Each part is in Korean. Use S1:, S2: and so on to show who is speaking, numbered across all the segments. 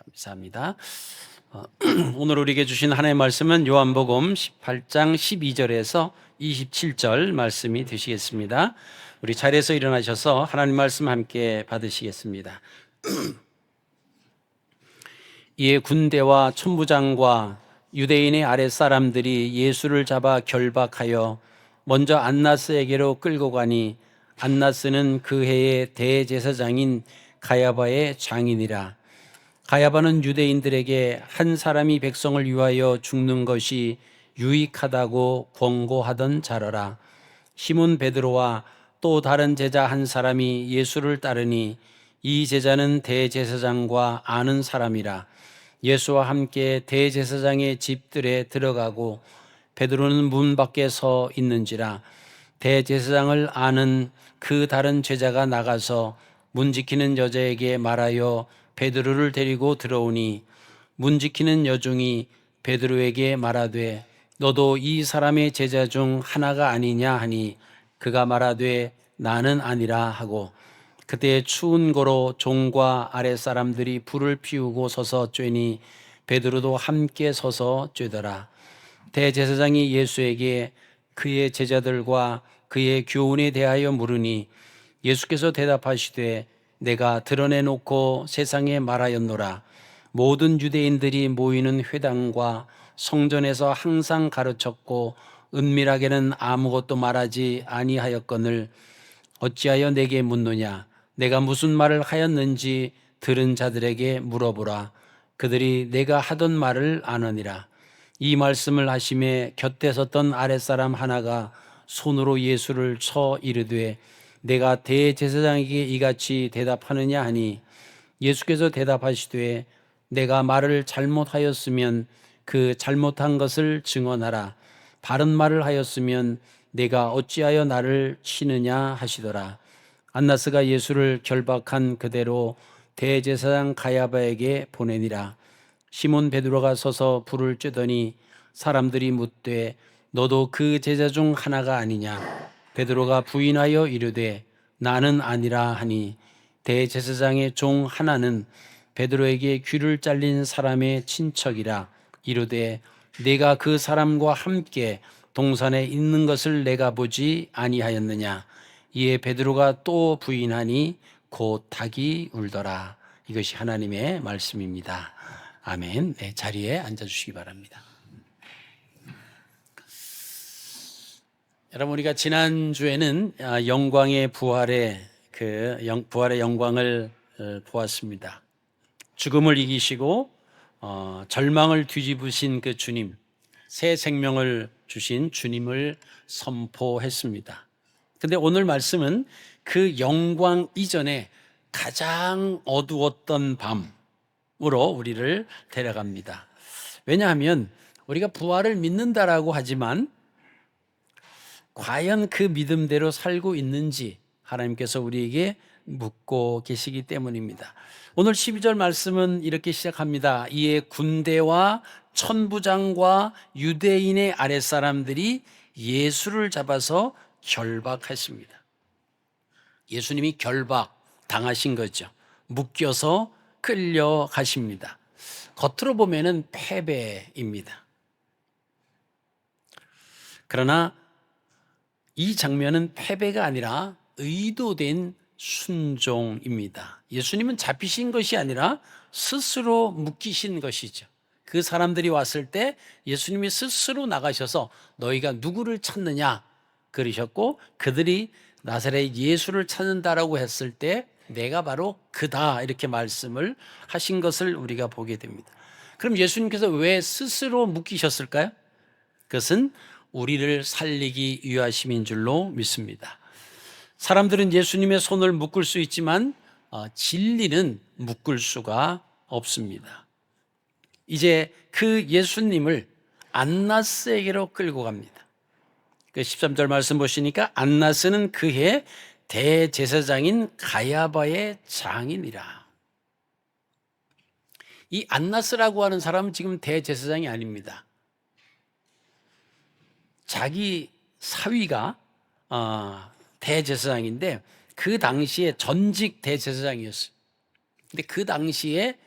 S1: 감사합니다. 오늘 우리에게 주신 하나님의 말씀은 요한복음 18장 12절에서 27절 말씀이 되시겠습니다. 우리 자리에서 일어나셔서 하나님 말씀 함께 받으시겠습니다. 이에 군대와 천부장과 유대인의 아랫사람들이 예수를 잡아 결박하여 먼저 안나스에게로 끌고 가니 안나스는 그 해의 대제사장인 가야바의 장인이라. 가야바는 유대인들에게 한 사람이 백성을 위하여 죽는 것이 유익하다고 권고하던 자러라. 시몬 베드로와 또 다른 제자 한 사람이 예수를 따르니 이 제자는 대제사장과 아는 사람이라. 예수와 함께 대제사장의 집들에 들어가고 베드로는 문 밖에 서 있는지라. 대제사장을 아는 그 다른 제자가 나가서 문 지키는 여자에게 말하여 베드로를 데리고 들어오니 문 지키는 여종이 베드로에게 말하되 너도 이 사람의 제자 중 하나가 아니냐 하니 그가 말하되 나는 아니라 하고 그때 추운 고로 종과 아랫사람들이 불을 피우고 서서 쬐니 베드로도 함께 서서 쬐더라. 대제사장이 예수에게 그의 제자들과 그의 교훈에 대하여 물으니 예수께서 대답하시되 내가 드러내놓고 세상에 말하였노라. 모든 유대인들이 모이는 회당과 성전에서 항상 가르쳤고 은밀하게는 아무것도 말하지 아니하였거늘 어찌하여 내게 묻느냐. 내가 무슨 말을 하였는지 들은 자들에게 물어보라. 그들이 내가 하던 말을 아느니라. 이 말씀을 하심에 곁에 섰던 아랫사람 하나가 손으로 예수를 쳐 이르되 내가 대제사장에게 이같이 대답하느냐 하니 예수께서 대답하시되 내가 말을 잘못하였으면 그 잘못한 것을 증언하라. 바른 말을 하였으면 내가 어찌하여 나를 치느냐 하시더라. 안나스가 예수를 결박한 그대로 대제사장 가야바에게 보내니라. 시몬 베드로가 서서 불을 쬐더니 사람들이 묻되 너도 그 제자 중 하나가 아니냐. 베드로가 부인하여 이르되 나는 아니라 하니 대제사장의 종 하나는 베드로에게 귀를 잘린 사람의 친척이라. 이르되 내가 그 사람과 함께 동산에 있는 것을 내가 보지 아니하였느냐. 이에 베드로가 또 부인하니 곧 닭이 울더라. 이것이 하나님의 말씀입니다. 아멘. 네, 자리에 앉아주시기 바랍니다. 여러분, 우리가 지난주에는 영광의 부활의 부활의 영광을 보았습니다. 죽음을 이기시고 절망을 뒤집으신 그 주님, 새 생명을 주신 주님을 선포했습니다. 근데 오늘 말씀은 그 영광 이전에 가장 어두웠던 밤으로 우리를 데려갑니다. 왜냐하면 우리가 부활을 믿는다라고 하지만 과연 그 믿음대로 살고 있는지 하나님께서 우리에게 묻고 계시기 때문입니다. 오늘 12절 말씀은 이렇게 시작합니다. 이에 군대와 천부장과 유대인의 아랫사람들이 예수를 잡아서 결박했습니다. 예수님이 결박 당하신 거죠. 묶여서 끌려가십니다. 겉으로 보면은 패배입니다. 그러나 이 장면은 패배가 아니라 의도된 순종입니다. 예수님은 잡히신 것이 아니라 스스로 묶이신 것이죠. 그 사람들이 왔을 때 예수님이 스스로 나가셔서 너희가 누구를 찾느냐 그러셨고 그들이 나사렛 예수를 찾는다라고 했을 때 내가 바로 그다 이렇게 말씀을 하신 것을 우리가 보게 됩니다. 그럼 예수님께서 왜 스스로 묶이셨을까요? 그것은 우리를 살리기 위하심인 줄로 믿습니다. 사람들은 예수님의 손을 묶을 수 있지만 진리는 묶을 수가 없습니다. 이제 그 예수님을 안나스에게로 끌고 갑니다. 그 13절 말씀 보시니까 안나스는 그해 대제사장인 가야바의 장인이라. 이 안나스라고 하는 사람은 지금 대제사장이 아닙니다. 자기 사위가 대제사장인데 그 당시에 전직 대제사장이었어요. 근데 그 당시에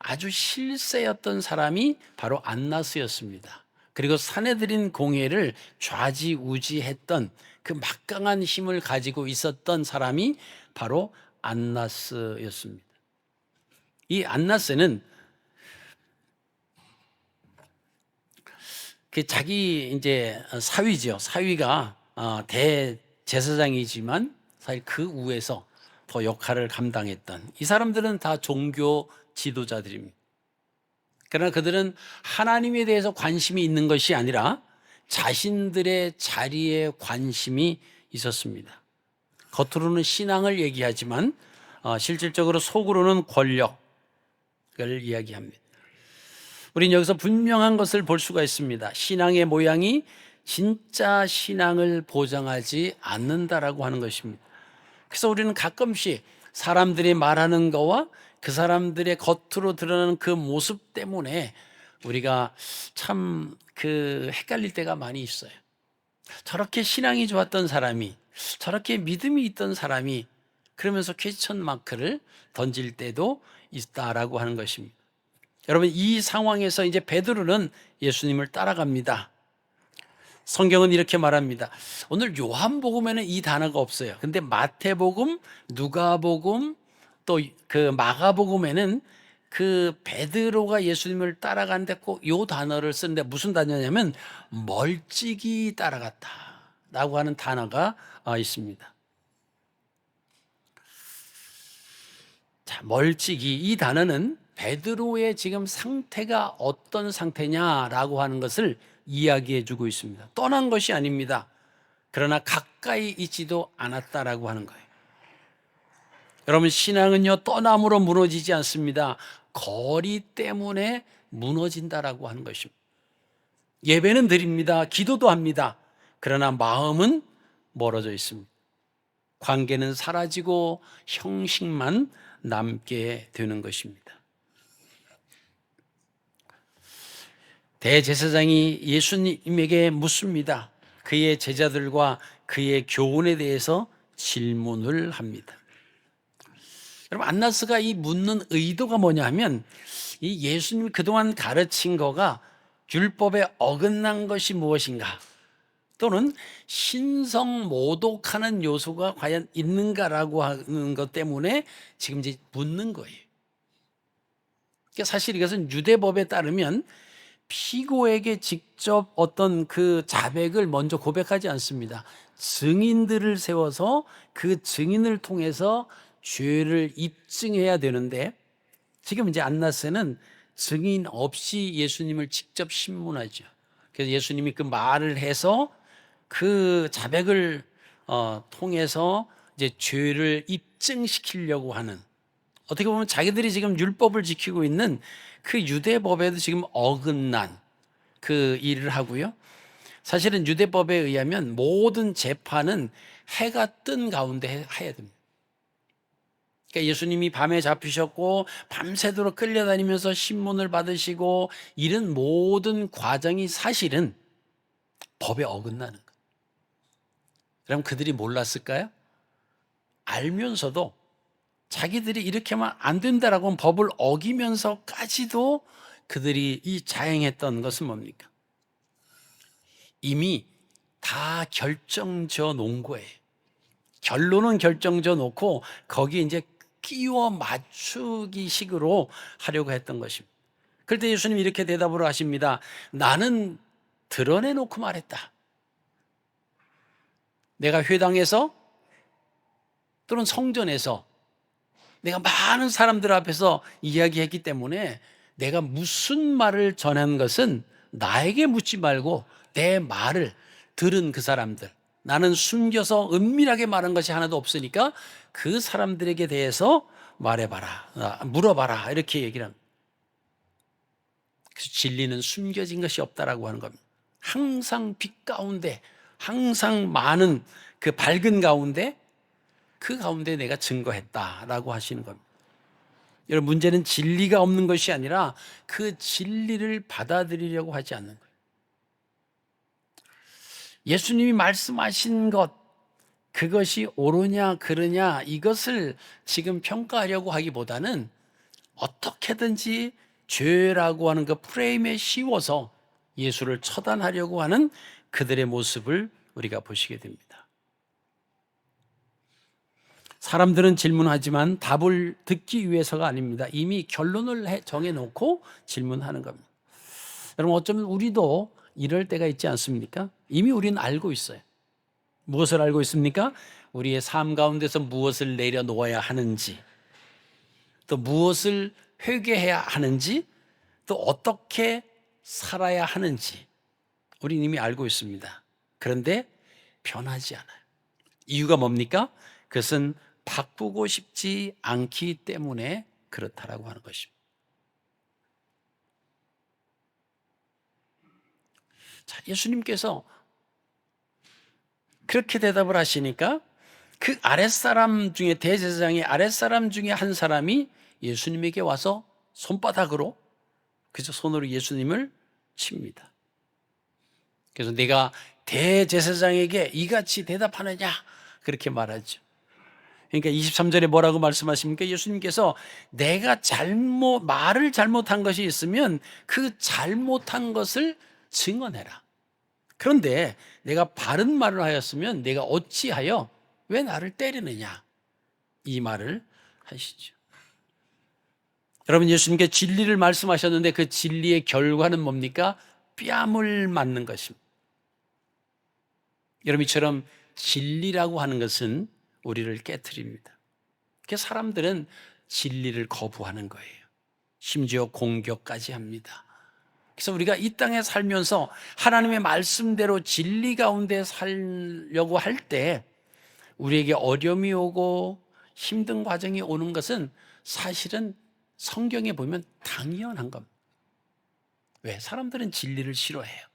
S1: 아주 실세였던 사람이 바로 안나스였습니다. 그리고 사내들인 공회를 좌지우지했던 그 막강한 힘을 가지고 있었던 사람이 바로 안나스였습니다. 이 안나스는 그 자기 이제 사위죠. 사위가 대제사장이지만 사실 그 위에서 더 역할을 감당했던 이 사람들은 다 종교 지도자들입니다. 그러나 그들은 하나님에 대해서 관심이 있는 것이 아니라 자신들의 자리에 관심이 있었습니다. 겉으로는 신앙을 얘기하지만 실질적으로 속으로는 권력을 이야기합니다. 우린 여기서 분명한 것을 볼 수가 있습니다. 신앙의 모양이 진짜 신앙을 보장하지 않는다라고 하는 것입니다. 그래서 우리는 가끔씩 사람들이 말하는 거와 그 사람들의 겉으로 드러나는 그 모습 때문에 우리가 참 헷갈릴 때가 많이 있어요. 저렇게 신앙이 좋았던 사람이, 저렇게 믿음이 있던 사람이 그러면서 퀘스천 마크를 던질 때도 있다라고 하는 것입니다. 여러분, 이 상황에서 이제 베드로는 예수님을 따라갑니다. 성경은 이렇게 말합니다. 오늘 요한복음에는 이 단어가 없어요. 근데 마태복음, 누가복음, 또 그 마가복음에는 그 베드로가 예수님을 따라가는데 꼭 요 단어를 쓰는데 무슨 단어냐면 멀찍이 따라갔다라고 하는 단어가 있습니다. 자, 멀찍이, 이 단어는 베드로의 지금 상태가 어떤 상태냐라고 하는 것을 이야기해 주고 있습니다. 떠난 것이 아닙니다. 그러나 가까이 있지도 않았다라고 하는 거예요. 여러분, 신앙은요, 떠남으로 무너지지 않습니다. 거리 때문에 무너진다라고 하는 것입니다. 예배는 드립니다. 기도도 합니다. 그러나 마음은 멀어져 있습니다. 관계는 사라지고 형식만 남게 되는 것입니다. 대제사장이 예수님에게 묻습니다. 그의 제자들과 그의 교훈에 대해서 질문을 합니다. 여러분, 안나스가 이 묻는 의도가 뭐냐 하면 이 예수님이 그동안 가르친 거가 율법에 어긋난 것이 무엇인가, 또는 신성 모독하는 요소가 과연 있는가라고 하는 것 때문에 지금 이제 묻는 거예요. 그러니까 사실 이것은 유대법에 따르면 피고에게 직접 어떤 그 자백을 먼저 고백하지 않습니다. 증인들을 세워서 그 증인을 통해서 죄를 입증해야 되는데, 지금 이제 안나스는 증인 없이 예수님을 직접 신문하죠. 그래서 예수님이 그 말을 해서 그 자백을 통해서 이제 죄를 입증시키려고 하는, 어떻게 보면 자기들이 지금 율법을 지키고 있는 그 유대법에도 지금 어긋난 그 일을 하고요. 사실은 유대법에 의하면 모든 재판은 해가 뜬 가운데 해야 됩니다. 그러니까 예수님이 밤에 잡히셨고 밤새도록 끌려다니면서 신문을 받으시고 이런 모든 과정이 사실은 법에 어긋나는 거예요. 그럼 그들이 몰랐을까요? 알면서도 자기들이 이렇게 하면 안 된다라고 법을 어기면서까지도 그들이 이 자행했던 것은 뭡니까? 이미 다 결정져 놓은 거예요. 결론은 결정져 놓고 거기에 이제 끼워 맞추기 식으로 하려고 했던 것입니다. 그럴 때 예수님이 이렇게 대답을 하십니다. 나는 드러내놓고 말했다. 내가 회당에서 또는 성전에서 내가 많은 사람들 앞에서 이야기했기 때문에 내가 무슨 말을 전한 것은 나에게 묻지 말고 내 말을 들은 그 사람들, 나는 숨겨서 은밀하게 말한 것이 하나도 없으니까 그 사람들에게 대해서 말해봐라, 물어봐라, 이렇게 얘기를 합니다. 그래서 진리는 숨겨진 것이 없다라고 하는 겁니다. 항상 빛 가운데, 항상 많은 그 밝은 가운데, 그 가운데 내가 증거했다라고 하시는 겁니다. 여러분, 문제는 진리가 없는 것이 아니라 그 진리를 받아들이려고 하지 않는 거예요. 예수님이 말씀하신 것, 그것이 옳으냐 그르냐 이것을 지금 평가하려고 하기보다는 어떻게든지 죄라고 하는 그 프레임에 씌워서 예수를 처단하려고 하는 그들의 모습을 우리가 보시게 됩니다. 사람들은 질문하지만 답을 듣기 위해서가 아닙니다. 이미 결론을 정해놓고 질문하는 겁니다. 여러분, 어쩌면 우리도 이럴 때가 있지 않습니까? 이미 우리는 알고 있어요. 무엇을 알고 있습니까? 우리의 삶 가운데서 무엇을 내려놓아야 하는지, 또 무엇을 회개해야 하는지, 또 어떻게 살아야 하는지 우리는 이미 알고 있습니다. 그런데 변하지 않아요. 이유가 뭡니까? 그것은 바꾸고 싶지 않기 때문에 그렇다라고 하는 것입니다. 자, 예수님께서 그렇게 대답을 하시니까 그 아랫사람 중에, 대제사장의 아랫사람 중에 한 사람이 예수님에게 와서 손바닥으로, 그저 손으로 예수님을 칩니다. 그래서 내가 대제사장에게 이같이 대답하느냐, 그렇게 말하죠. 그러니까 23절에 뭐라고 말씀하십니까? 예수님께서 내가 말을 잘못한 것이 있으면 그 잘못한 것을 증언해라. 그런데 내가 바른 말을 하였으면 내가 어찌하여 왜 나를 때리느냐, 이 말을 하시죠. 여러분, 예수님께 진리를 말씀하셨는데 그 진리의 결과는 뭡니까? 뺨을 맞는 것입니다. 여러분, 이처럼 진리라고 하는 것은 우리를 깨트립니다. 그래서 사람들은 진리를 거부하는 거예요. 심지어 공격까지 합니다. 그래서 우리가 이 땅에 살면서 하나님의 말씀대로 진리 가운데 살려고 할 때 우리에게 어려움이 오고 힘든 과정이 오는 것은 사실은 성경에 보면 당연한 겁니다. 왜? 사람들은 진리를 싫어해요.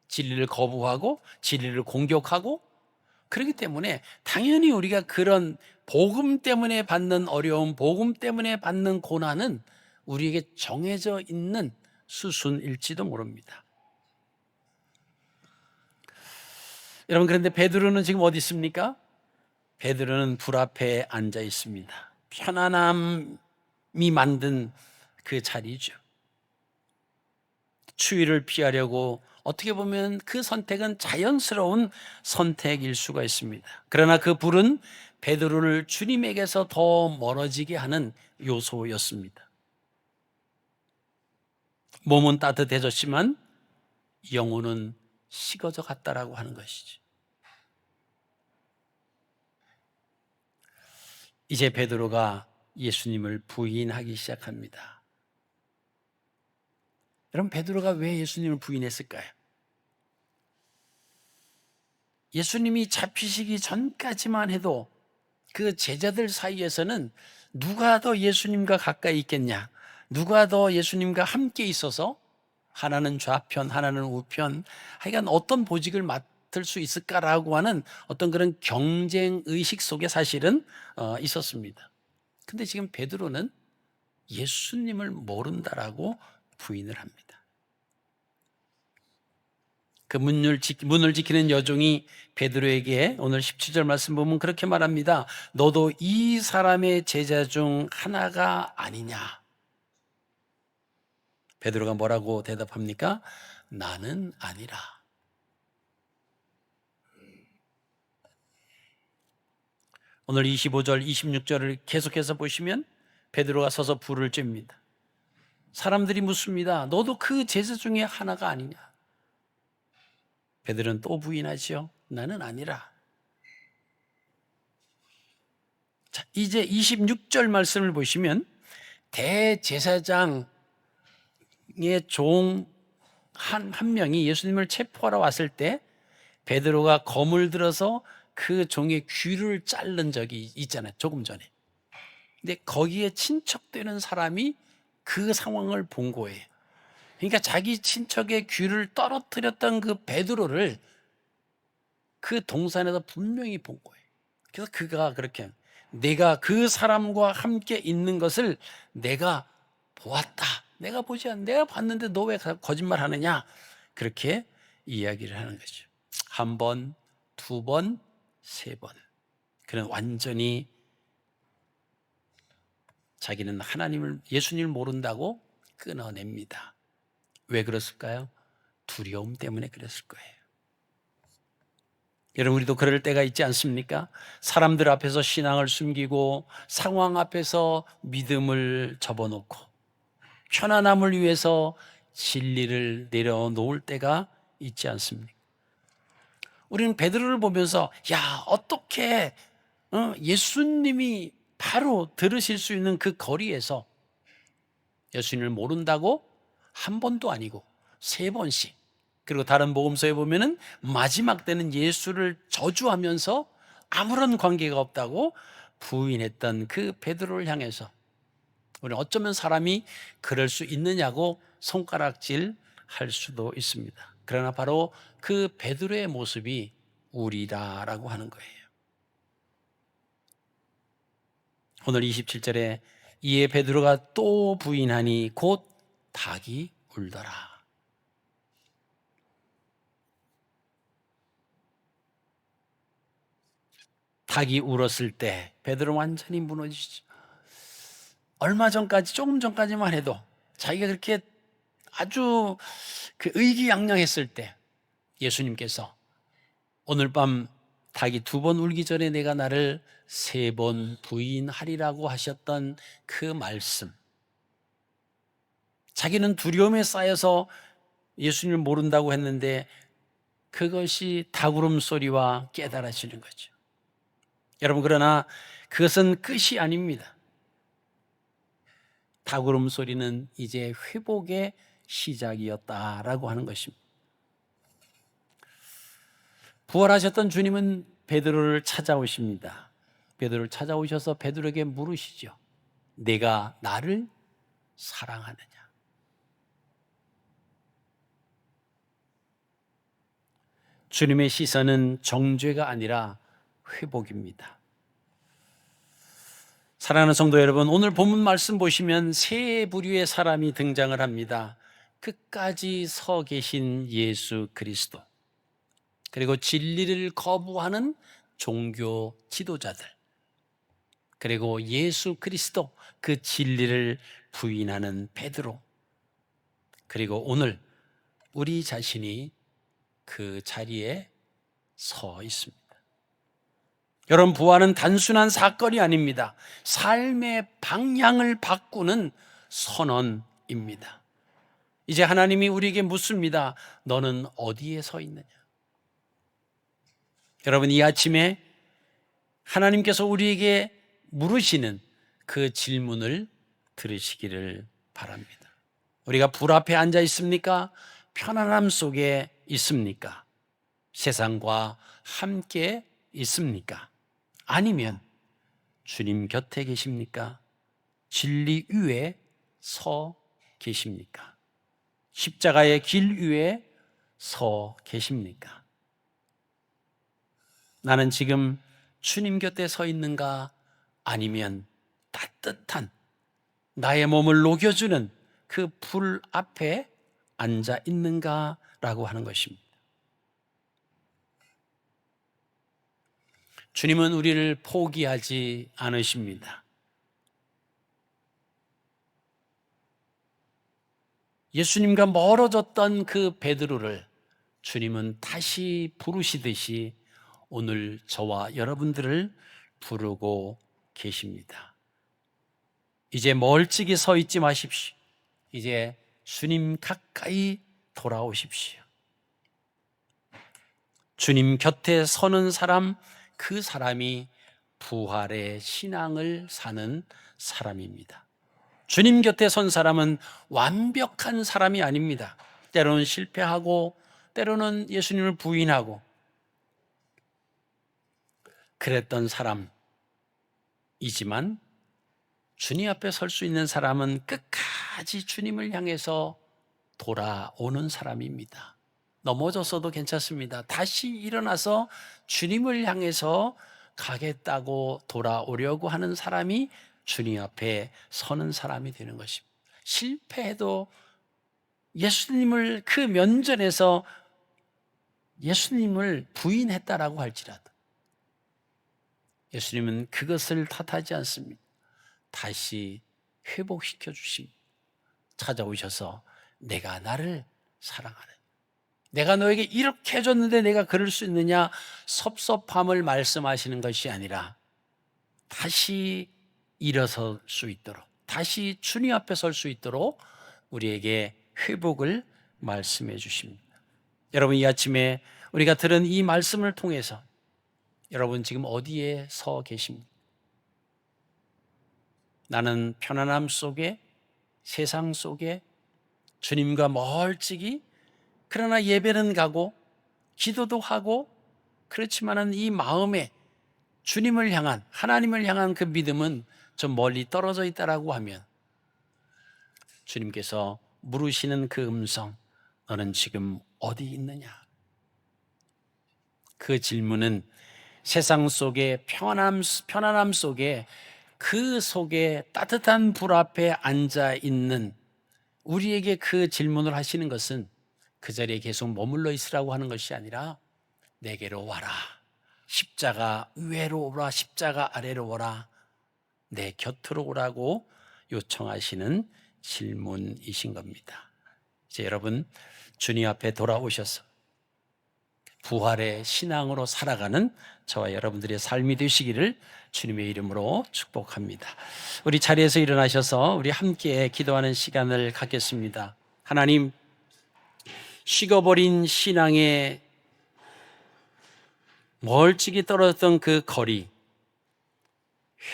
S1: 진리를 거부하고 진리를 공격하고, 그렇기 때문에 당연히 우리가 그런 복음 때문에 받는 어려움, 복음 때문에 받는 고난은 우리에게 정해져 있는 수순일지도 모릅니다. 여러분, 그런데 베드로는 지금 어디 있습니까? 베드로는 불 앞에 앉아 있습니다. 편안함이 만든 그 자리죠. 추위를 피하려고 어떻게 보면 그 선택은 자연스러운 선택일 수가 있습니다. 그러나 그 불은 베드로를 주님에게서 더 멀어지게 하는 요소였습니다. 몸은 따뜻해졌지만 영혼은 식어져 갔다라고 하는 것이죠. 이제 베드로가 예수님을 부인하기 시작합니다. 여러분, 베드로가 왜 예수님을 부인했을까요? 예수님이 잡히시기 전까지만 해도 그 제자들 사이에서는 누가 더 예수님과 가까이 있겠냐, 누가 더 예수님과 함께 있어서 하나는 좌편 하나는 우편, 하여간 어떤 보직을 맡을 수 있을까라고 하는 어떤 그런 경쟁 의식 속에 사실은 있었습니다. 근데 지금 베드로는 예수님을 모른다라고 부인을 합니다. 그 문을 지키는 여종이 베드로에게 오늘 17절 말씀 보면 그렇게 말합니다. 너도 이 사람의 제자 중 하나가 아니냐? 베드로가 뭐라고 대답합니까? 나는 아니라. 오늘 25절, 26절을 계속해서 보시면 베드로가 서서 불을 쬐입니다. 사람들이 묻습니다. 너도 그 제자 중에 하나가 아니냐? 베드로는 또 부인하지요. 나는 아니라. 자, 이제 26절 말씀을 보시면 대제사장의 종 한 명이 예수님을 체포하러 왔을 때 베드로가 검을 들어서 그 종의 귀를 자른 적이 있잖아요. 조금 전에. 근데 거기에 친척되는 사람이 그 상황을 본 거예요. 그러니까 자기 친척의 귀를 떨어뜨렸던 그 베드로를 그 동산에서 분명히 본 거예요. 그래서 그가 그렇게, 내가 그 사람과 함께 있는 것을 내가 보았다. 내가 보지 않, 내가 봤는데 너 왜 거짓말 하느냐? 그렇게 이야기를 하는 거죠. 한 번, 두 번, 세 번. 그는 완전히 자기는 예수님을 모른다고 끊어냅니다. 왜 그랬을까요? 두려움 때문에 그랬을 거예요. 여러분, 우리도 그럴 때가 있지 않습니까? 사람들 앞에서 신앙을 숨기고 상황 앞에서 믿음을 접어놓고 편안함을 위해서 진리를 내려놓을 때가 있지 않습니까? 우리는 베드로를 보면서 어떻게 예수님이 바로 들으실 수 있는 그 거리에서 예수님을 모른다고 한 번도 아니고 세 번씩, 그리고 다른 복음서에 보면은 마지막 때는 예수를 저주하면서 아무런 관계가 없다고 부인했던 그 베드로를 향해서 우리는 어쩌면 사람이 그럴 수 있느냐고 손가락질 할 수도 있습니다. 그러나 바로 그 베드로의 모습이 우리다라고 하는 거예요. 오늘 27절에 이에 베드로가 또 부인하니 곧 닭이 울더라. 닭이 울었을 때 베드로 완전히 무너지죠. 얼마 전까지, 조금 전까지만 해도 자기가 그렇게 아주 의기양양했을 때 예수님께서 오늘 밤 닭이 2번 울기 전에 내가 나를 3번 부인하리라고 하셨던 그 말씀, 자기는 두려움에 쌓여서 예수님을 모른다고 했는데 그것이 닭 울음소리와 깨달아지는 거죠. 여러분, 그러나 그것은 끝이 아닙니다. 닭 울음소리는 이제 회복의 시작이었다라고 하는 것입니다. 부활하셨던 주님은 베드로를 찾아오십니다. 베드로를 찾아오셔서 베드로에게 물으시죠. 내가 나를 사랑하느냐? 주님의 시선은 정죄가 아니라 회복입니다. 사랑하는 성도 여러분, 오늘 본문 말씀 보시면 세 부류의 사람이 등장을 합니다. 끝까지 서 계신 예수 그리스도, 그리고 진리를 거부하는 종교 지도자들, 그리고 예수 그리스도, 그 진리를 부인하는 베드로, 그리고 오늘 우리 자신이 그 자리에 서 있습니다. 여러분, 부활은 단순한 사건이 아닙니다. 삶의 방향을 바꾸는 선언입니다. 이제 하나님이 우리에게 묻습니다. 너는 어디에 서 있느냐? 여러분, 이 아침에 하나님께서 우리에게 물으시는 그 질문을 들으시기를 바랍니다. 우리가 불 앞에 앉아 있습니까? 편안함 속에 있습니까? 세상과 함께 있습니까? 아니면 주님 곁에 계십니까? 진리 위에 서 계십니까? 십자가의 길 위에 서 계십니까? 나는 지금 주님 곁에 서 있는가? 아니면 따뜻한 나의 몸을 녹여주는 그 불 앞에 앉아 있는가라고 하는 것입니다. 주님은 우리를 포기하지 않으십니다. 예수님과 멀어졌던 그 베드로를 주님은 다시 부르시듯이 오늘 저와 여러분들을 부르고 계십니다. 이제 멀찍이 서 있지 마십시오. 이제 주님 가까이 돌아오십시오. 주님 곁에 서는 사람, 그 사람이 부활의 신앙을 사는 사람입니다. 주님 곁에 선 사람은 완벽한 사람이 아닙니다. 때로는 실패하고 때로는 예수님을 부인하고 그랬던 사람이지만 주님 앞에 설 수 있는 사람은 끝까지 주님을 향해서 돌아오는 사람입니다. 넘어졌어도 괜찮습니다. 다시 일어나서 주님을 향해서 가겠다고 돌아오려고 하는 사람이 주님 앞에 서는 사람이 되는 것입니다. 실패해도 예수님을 그 면전에서 예수님을 부인했다라고 할지라도 예수님은 그것을 탓하지 않습니다. 다시 회복시켜 주십니다. 찾아오셔서 내가 나를 사랑하는, 내가 너에게 이렇게 해줬는데 내가 그럴 수 있느냐 섭섭함을 말씀하시는 것이 아니라 다시 일어설 수 있도록, 다시 주님 앞에 설 수 있도록 우리에게 회복을 말씀해 주십니다. 여러분, 이 아침에 우리가 들은 이 말씀을 통해서 여러분 지금 어디에 서 계십니까? 나는 편안함 속에, 세상 속에 주님과 멀찍이, 그러나 예배는 가고 기도도 하고, 그렇지만은 이 마음에 주님을 향한, 하나님을 향한 그 믿음은 좀 멀리 떨어져 있다라고 하면 주님께서 물으시는 그 음성, 너는 지금 어디 있느냐? 그 질문은 세상 속에 편안함 속에, 그 속에 따뜻한 불 앞에 앉아 있는 우리에게 그 질문을 하시는 것은 그 자리에 계속 머물러 있으라고 하는 것이 아니라 내게로 와라, 십자가 위로 오라, 십자가 아래로 오라, 내 곁으로 오라고 요청하시는 질문이신 겁니다. 이제 여러분, 주님 앞에 돌아오셔서 부활의 신앙으로 살아가는 저와 여러분들의 삶이 되시기를 주님의 이름으로 축복합니다. 우리 자리에서 일어나셔서 우리 함께 기도하는 시간을 갖겠습니다. 하나님, 식어버린 신앙에 멀찍이 떨어졌던 그 거리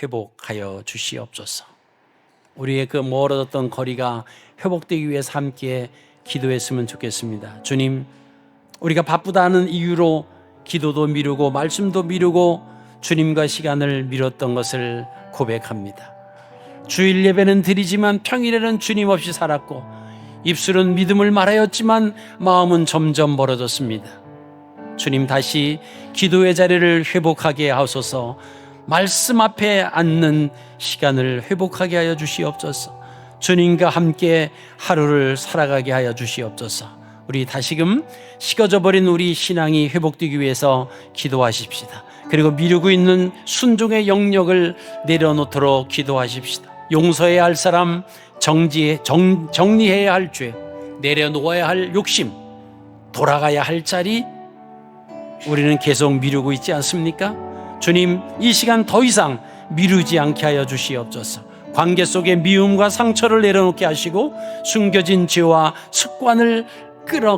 S1: 회복하여 주시옵소서. 우리의 그 멀어졌던 거리가 회복되기 위해서 함께 기도했으면 좋겠습니다. 주님, 우리가 바쁘다는 이유로 기도도 미루고 말씀도 미루고 주님과 시간을 미뤘던 것을 고백합니다. 주일 예배는 드리지만 평일에는 주님 없이 살았고, 입술은 믿음을 말하였지만 마음은 점점 멀어졌습니다. 주님, 다시 기도의 자리를 회복하게 하소서. 말씀 앞에 앉는 시간을 회복하게 하여 주시옵소서. 주님과 함께 하루를 살아가게 하여 주시옵소서. 우리 다시금 식어져 버린 우리 신앙이 회복되기 위해서 기도하십시다. 그리고 미루고 있는 순종의 영역을 내려놓도록 기도하십시다. 용서해야 할 사람, 정리해야 할 죄, 내려놓아야 할 욕심, 돌아가야 할 자리, 우리는 계속 미루고 있지 않습니까? 주님, 이 시간 더 이상 미루지 않게 하여 주시옵소서. 관계 속에 미움과 상처를 내려놓게 하시고 숨겨진 죄와 습관을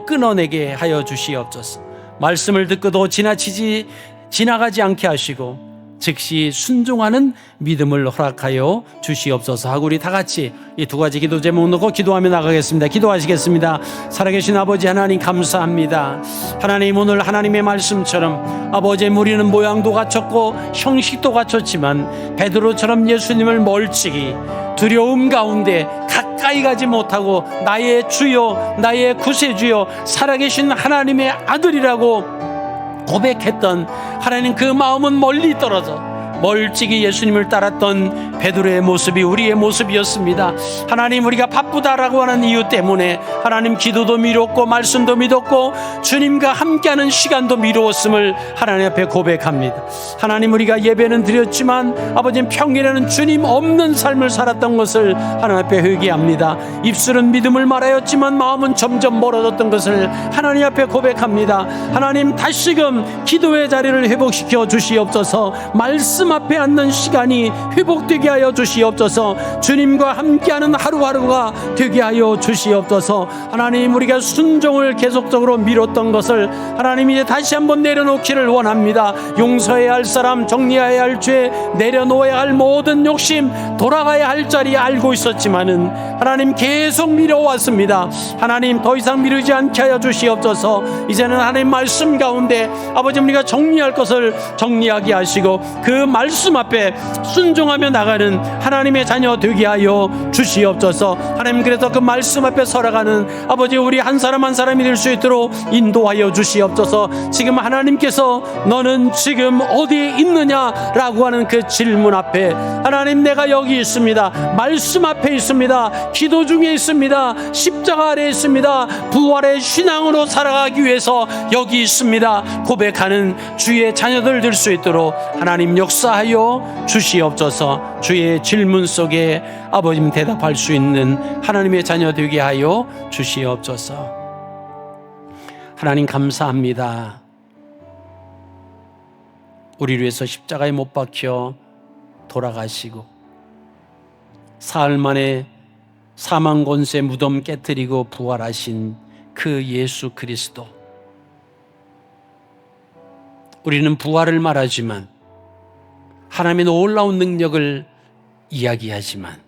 S1: 끊어내게 하여 주시옵소서. 말씀을 듣고도 지나가지 않게 하시고 즉시 순종하는 믿음을 허락하여 주시옵소서 하고 우리 다 같이 이 두 가지 기도 제목 놓고 기도하며 나가겠습니다. 기도하시겠습니다. 살아계신 아버지 하나님, 감사합니다. 하나님, 오늘 하나님의 말씀처럼 아버지, 우리는 모양도 갖췄고 형식도 갖췄지만 베드로처럼 예수님을 멀찍이 두려움 가운데 가까이 가지 못하고 나의 주여, 나의 구세주여, 살아계신 하나님의 아들이라고 고백했던 하나님, 그 마음은 멀리 떨어져 멀찍이 예수님을 따랐던 베드로의 모습이 우리의 모습이었습니다. 하나님, 우리가 바쁘다라고 하는 이유 때문에 하나님, 기도도 미뤘고 말씀도 미뤘고 주님과 함께하는 시간도 미루었음을 하나님 앞에 고백합니다. 하나님, 우리가 예배는 드렸지만 아버지는 평일에는 주님 없는 삶을 살았던 것을 하나님 앞에 회개합니다. 입술은 믿음을 말하였지만 마음은 점점 멀어졌던 것을 하나님 앞에 고백합니다. 하나님, 다시금 기도의 자리를 회복시켜 주시옵소서. 말씀 앞에 앉는 시간이 회복되게 하여 주시옵소서. 주님과 함께하는 하루하루가 되게 하여 주시옵소서. 하나님, 우리가 순종을 계속적으로 미뤘던 것을 하나님 이제 다시 한번 내려놓기를 원합니다. 용서해야 할 사람, 정리해야 할 죄, 내려놓아야 할 모든 욕심, 돌아가야 할 자리에 알고 있었지만은 하나님 계속 미뤄왔습니다. 하나님, 더 이상 미루지 않게 하여 주시옵소서. 이제는 하나님 말씀 가운데 아버지, 우리가 정리할 것을 정리하게 하시고 그 말씀 앞에 순종하며 나가는 하나님의 자녀 되게 하여 주시옵소서. 하나님, 그래서 그 말씀 앞에 살아가는 아버지, 우리 한 사람 한 사람이 될 수 있도록 인도하여 주시옵소서. 지금 하나님께서 너는 지금 어디에 있느냐라고 하는 그 질문 앞에 하나님, 내가 여기 있습니다. 말씀 앞에 있습니다. 기도 중에 있습니다. 십자가 아래에 있습니다. 부활의 신앙으로 살아가기 위해서 여기 있습니다. 고백하는 주의 자녀들 될 수 있도록 하나님 역사하여 주시옵소서. 주의 질문 속에 아버님 대답할 수 있는 하나님의 자녀 되게 하여 주시옵소서. 하나님 감사합니다. 우리를 위해서 십자가에 못 박혀 돌아가시고 사흘 만에 사망 권세 무덤 깨뜨리고 부활하신 그 예수 그리스도. 우리는 부활을 말하지만 하나님의 놀라운 능력을 이야기하지만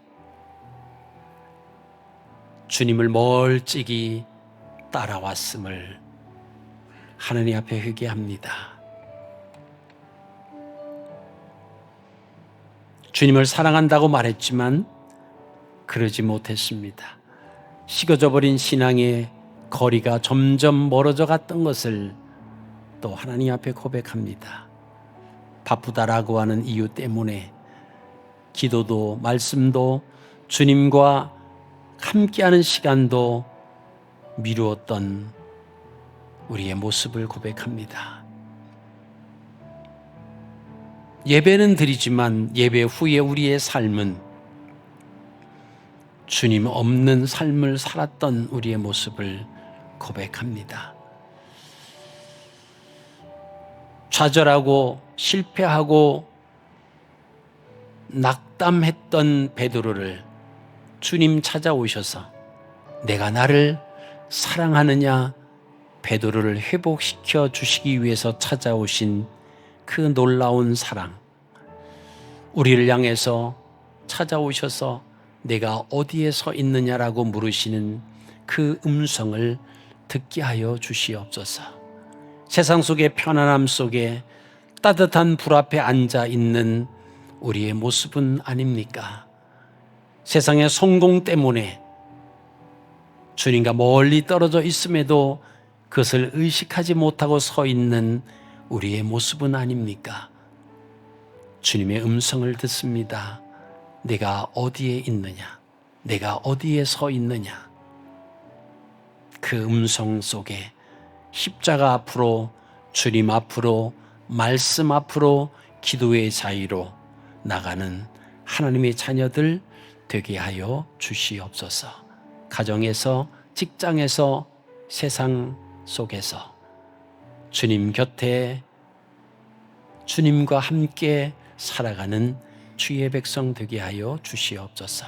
S1: 주님을 멀찍이 따라왔음을 하나님 앞에 회개합니다. 주님을 사랑한다고 말했지만 그러지 못했습니다. 식어져 버린 신앙의 거리가 점점 멀어져 갔던 것을 또 하나님 앞에 고백합니다. 바쁘다라고 하는 이유 때문에 기도도 말씀도 주님과 함께하는 시간도 미루었던 우리의 모습을 고백합니다. 예배는 드리지만 예배 후에 우리의 삶은 주님 없는 삶을 살았던 우리의 모습을 고백합니다. 좌절하고 실패하고 낙담했던 베드로를 주님 찾아오셔서 내가 나를 사랑하느냐 베드로를 회복시켜 주시기 위해서 찾아오신 그 놀라운 사랑, 우리를 향해서 찾아오셔서 내가 어디에 서 있느냐라고 물으시는 그 음성을 듣게 하여 주시옵소서. 세상 속의 편안함 속에 따뜻한 불 앞에 앉아 있는 우리의 모습은 아닙니까? 세상의 성공 때문에 주님과 멀리 떨어져 있음에도 그것을 의식하지 못하고 서 있는 우리의 모습은 아닙니까? 주님의 음성을 듣습니다. 내가 어디에 있느냐? 내가 어디에 서 있느냐? 그 음성 속에 십자가 앞으로, 주님 앞으로, 말씀 앞으로 기도의 자유로 나가는 하나님의 자녀들 되게 하여 주시옵소서. 가정에서, 직장에서, 세상 속에서 주님 곁에 주님과 함께 살아가는 주의 백성 되게 하여 주시옵소서.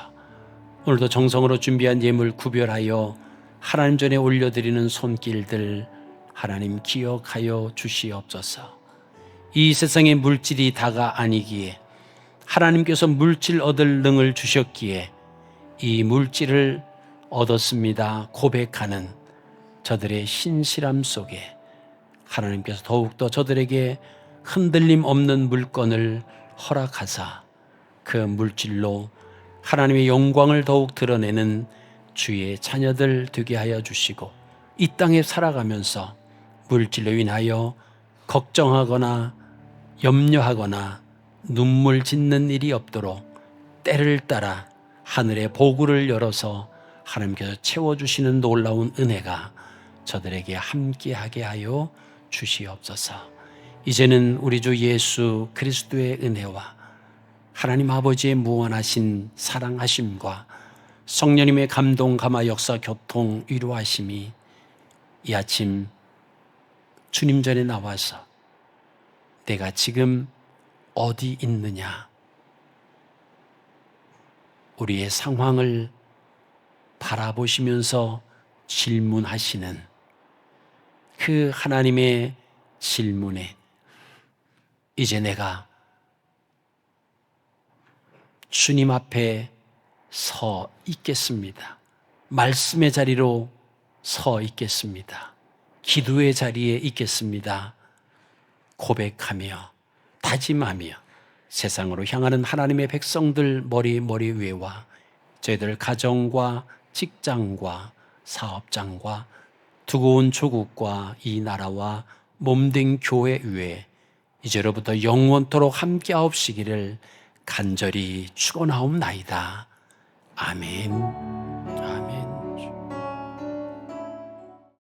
S1: 오늘도 정성으로 준비한 예물 구별하여 하나님 전에 올려드리는 손길들 하나님 기억하여 주시옵소서. 이 세상의 물질이 다가 아니기에 하나님께서 물질 얻을 능을 주셨기에 이 물질을 얻었습니다 고백하는 저들의 신실함 속에 하나님께서 더욱더 저들에게 흔들림 없는 물건을 허락하사 그 물질로 하나님의 영광을 더욱 드러내는 주의 자녀들 되게 하여 주시고, 이 땅에 살아가면서 물질로 인하여 걱정하거나 염려하거나 눈물 짓는 일이 없도록 때를 따라 하늘의 보구를 열어서 하나님께서 채워주시는 놀라운 은혜가 저들에게 함께하게 하여 주시옵소서. 이제는 우리 주 예수 그리스도의 은혜와 하나님 아버지의 무한하신 사랑하심과 성령님의 감동, 감화, 역사, 교통, 위로하심이 이 아침 주님 전에 나와서 내가 지금 어디 있느냐, 우리의 상황을 바라보시면서 질문하시는 그 하나님의 질문에 이제 내가 주님 앞에 서 있겠습니다. 말씀의 자리로 서 있겠습니다. 기도의 자리에 있겠습니다. 고백하며 다짐하며 세상으로 향하는 하나님의 백성들 머리 위에와 저희들 가정과 직장과 사업장과 두고 온 조국과 이 나라와 몸된 교회 위에 이제로부터 영원토록 함께하옵시기를 간절히 축원하옵나이다. 아멘.